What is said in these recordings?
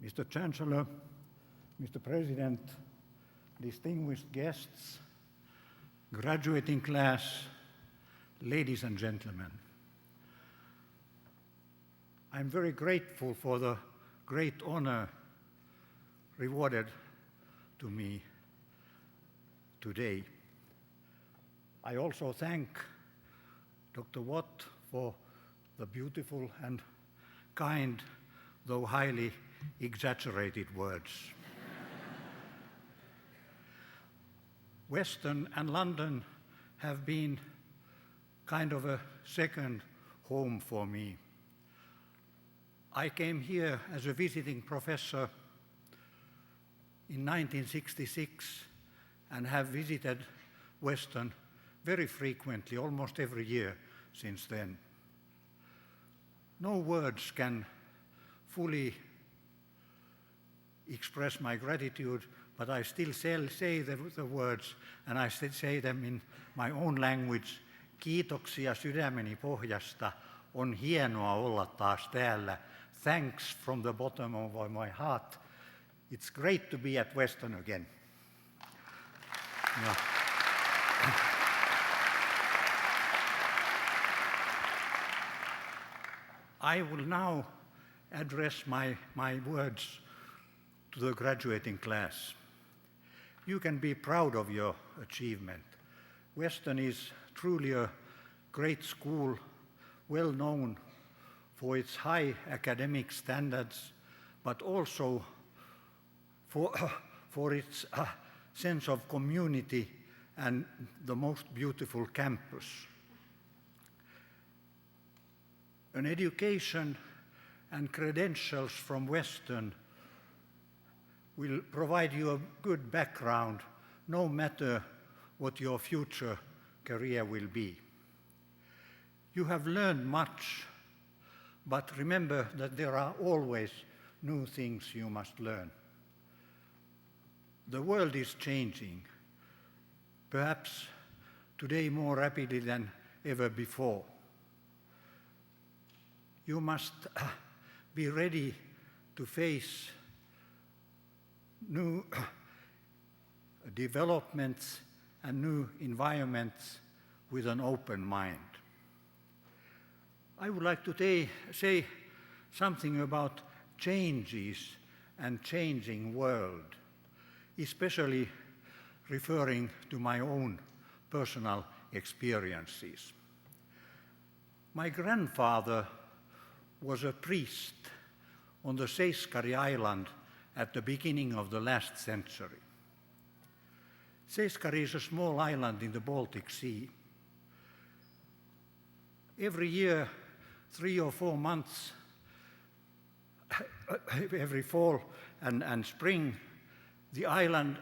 Mr. Chancellor, Mr. President, distinguished guests, graduating class, ladies and gentlemen. I'm very grateful for the great honor rewarded to me today. I also thank Dr. Watt for the beautiful and kind, though highly exaggerated words. Western and London have been kind of a second home for me. I came here as a visiting professor in 1966 and have visited Western very frequently, almost every year since then. No words can fully express my gratitude, but I still say the words, and I still say them in my own language. Kiitoksia sydämeni pohjasta, on hienoa olla taas täällä. Thanks from the bottom of my heart. It's great to be at Western again. Yeah. I will now address my words to the graduating class. You can be proud of your achievement. Western is truly a great school, well known for its high academic standards, but also for its sense of community and the most beautiful campus. An education and credentials from Western will provide you a good background, no matter what your future career will be. You have learned much, but remember that there are always new things you must learn. The world is changing, perhaps today more rapidly than ever before. You must be ready to face new developments and new environments with an open mind. I would like to say something about changes and changing world, especially referring to my own personal experiences. My grandfather was a priest on the Seiskari Island at the beginning of the last century. Seiskari is a small island in the Baltic Sea. Every year, 3 or 4 months, every fall and spring, the island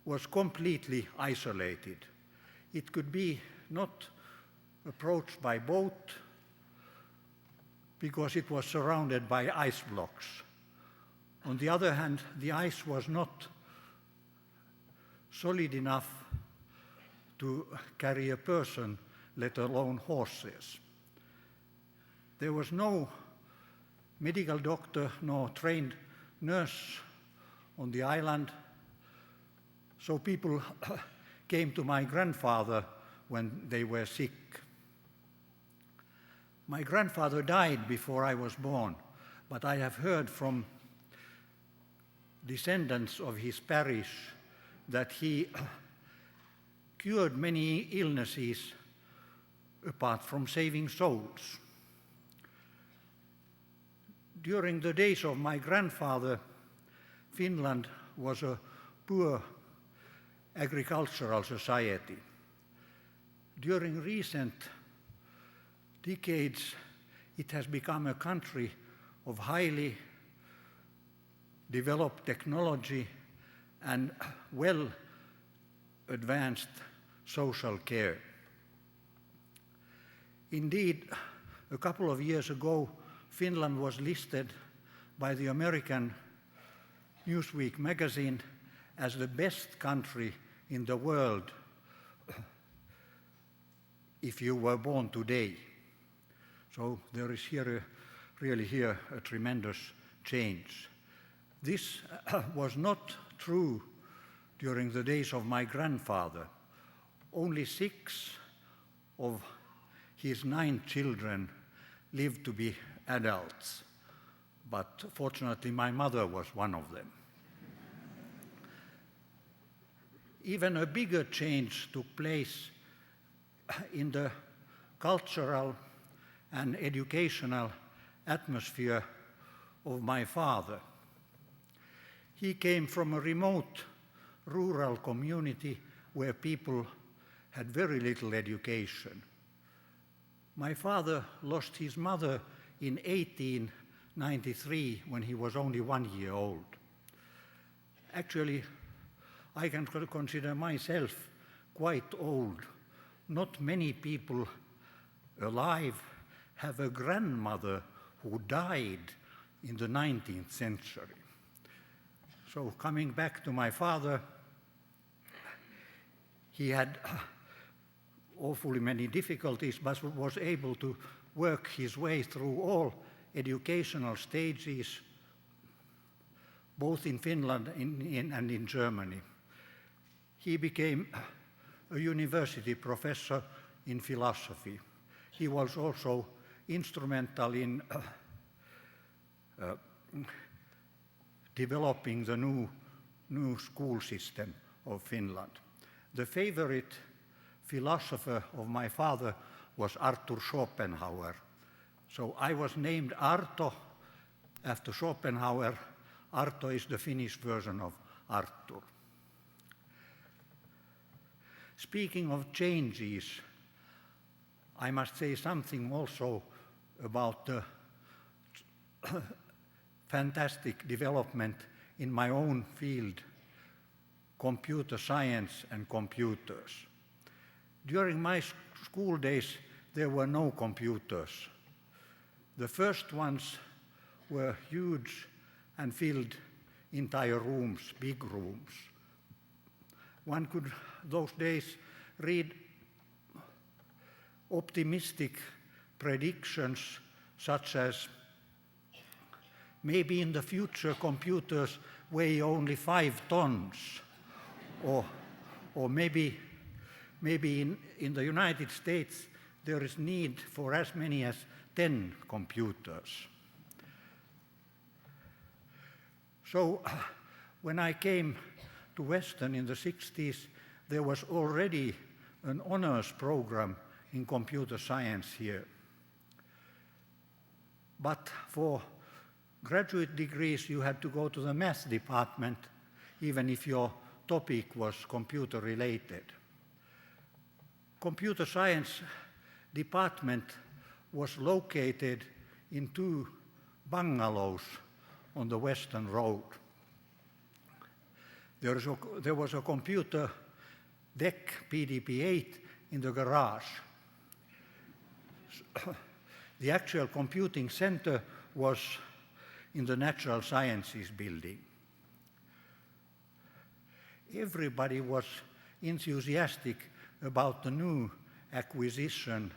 was completely isolated. It could be not approached by boat because it was surrounded by ice blocks. On the other hand, the ice was not solid enough to carry a person, let alone horses. There was no medical doctor nor trained nurse on the island, so people came to my grandfather when they were sick. My grandfather died before I was born, but I have heard from descendants of his parish that he cured many illnesses apart from saving souls. During the days of my grandfather, Finland was a poor agricultural society. During recent decades, it has become a country of highly developed technology and well-advanced social care. Indeed, a couple of years ago, Finland was listed by the American Newsweek magazine as the best country in the world if you were born today. So there is really here a tremendous change. This was not true during the days of my grandfather. Only 6 of his 9 children lived to be adults, but fortunately my mother was one of them. Even a bigger change took place in the cultural and educational atmosphere of my father. He came from a remote rural community where people had very little education. My father lost his mother in 1893 when he was only 1 year old. Actually, I can consider myself quite old. Not many people alive have a grandmother who died in the 19th century. So coming back to my father, he had awfully many difficulties, but was able to work his way through all educational stages, both in Finland and in Germany. He became a university professor in philosophy. He was also instrumental in developing the new school system of Finland. The favorite philosopher of my father was Arthur Schopenhauer. So I was named Arto after Schopenhauer. Arto is the Finnish version of Arthur. Speaking of changes, I must say something also about the fantastic development in my own field, computer science and computers. During my school days, there were no computers. The first ones were huge and filled entire rooms, big rooms. One could, those days, read optimistic predictions such as, maybe in the future computers weigh only 5 tons, or maybe in the United States there is need for as many as 10 computers. So when I came to Western in the 60s, there was already an honors program in computer science here. But for graduate degrees, you had to go to the math department, even if your topic was computer related. Computer science department was located in 2 bungalows on the Western Road. There was a computer DEC PDP-8 in the garage. The actual computing center was in the Natural Sciences building. Everybody was enthusiastic about the new acquisition,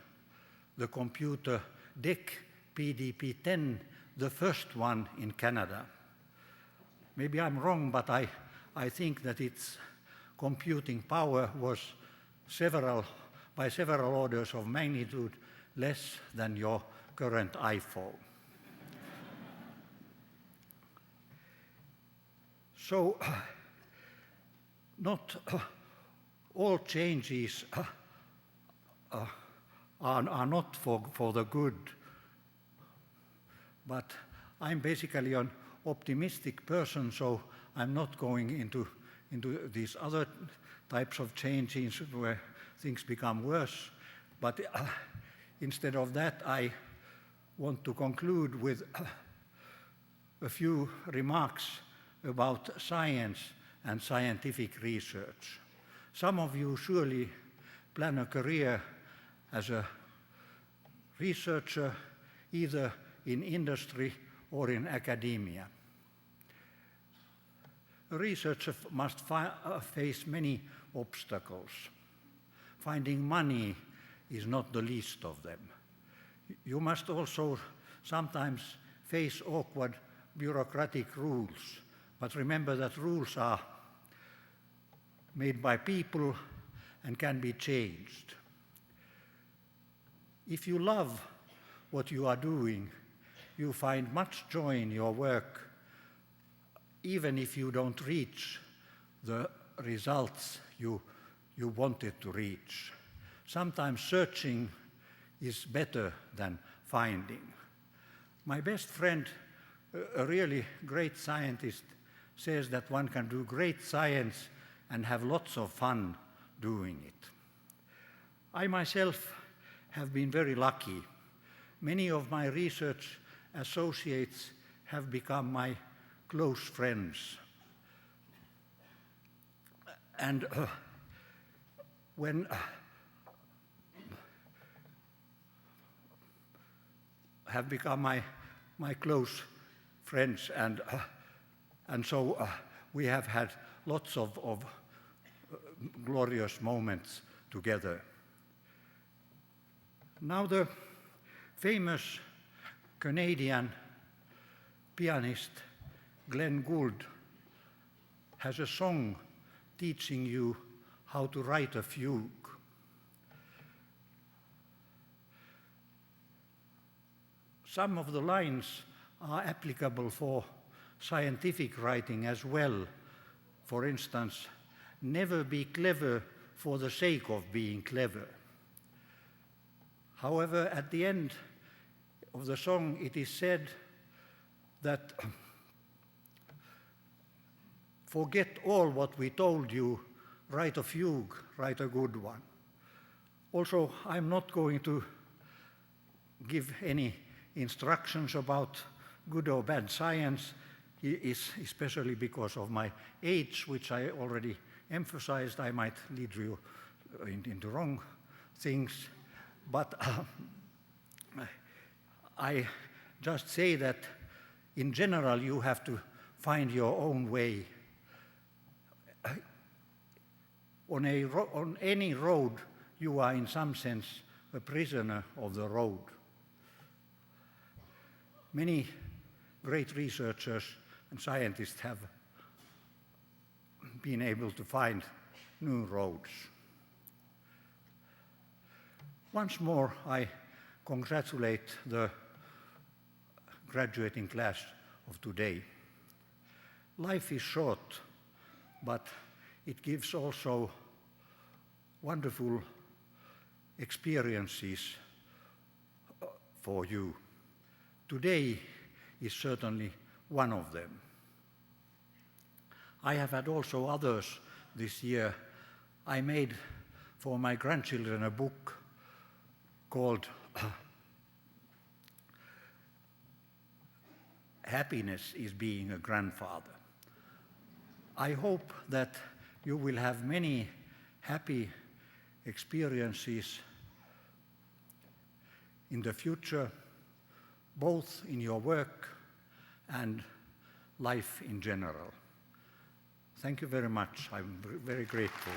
the computer DEC PDP-10, the first one in Canada. Maybe I'm wrong, but I think that its computing power was by several orders of magnitude less than your current iPhone. So, not all changes are not for the good, but I'm basically an optimistic person, so I'm not going into these other types of changes where things become worse. But instead of that, I want to conclude with a few remarks about science and scientific research. Some of you surely plan a career as a researcher, either in industry or in academia. A researcher must face many obstacles. Finding money is not the least of them. You must also sometimes face awkward bureaucratic rules But remember that rules are made by people and can be changed. If you love what you are doing, you find much joy in your work, even if you don't reach the results you wanted to reach. Sometimes searching is better than finding. My best friend, a really great scientist, says that one can do great science and have lots of fun doing it. I myself have been very lucky. Many of my research associates have become my close friends. And when have become my close friends, and so we have had lots of glorious moments together. Now the famous Canadian pianist Glenn Gould has a song teaching you how to write a fugue. Some of the lines are applicable for scientific writing as well. For instance, never be clever for the sake of being clever. However, at the end of the song, it is said that forget all what we told you, write a fugue, write a good one. Also, I'm not going to give any instructions about good or bad science, especially because of my age, which I already emphasized. I might lead you into wrong things. But I just say that in general you have to find your own way. On any road you are in some sense a prisoner of the road. Many great researchers and scientists have been able to find new roads. Once more, I congratulate the graduating class of today. Life is short, but it gives also wonderful experiences for you. Today is certainly one of them. I have had also others this year. I made for my grandchildren a book called Happiness is Being a Grandfather. I hope that you will have many happy experiences in the future, both in your work and life in general. Thank you very much. I'm very grateful.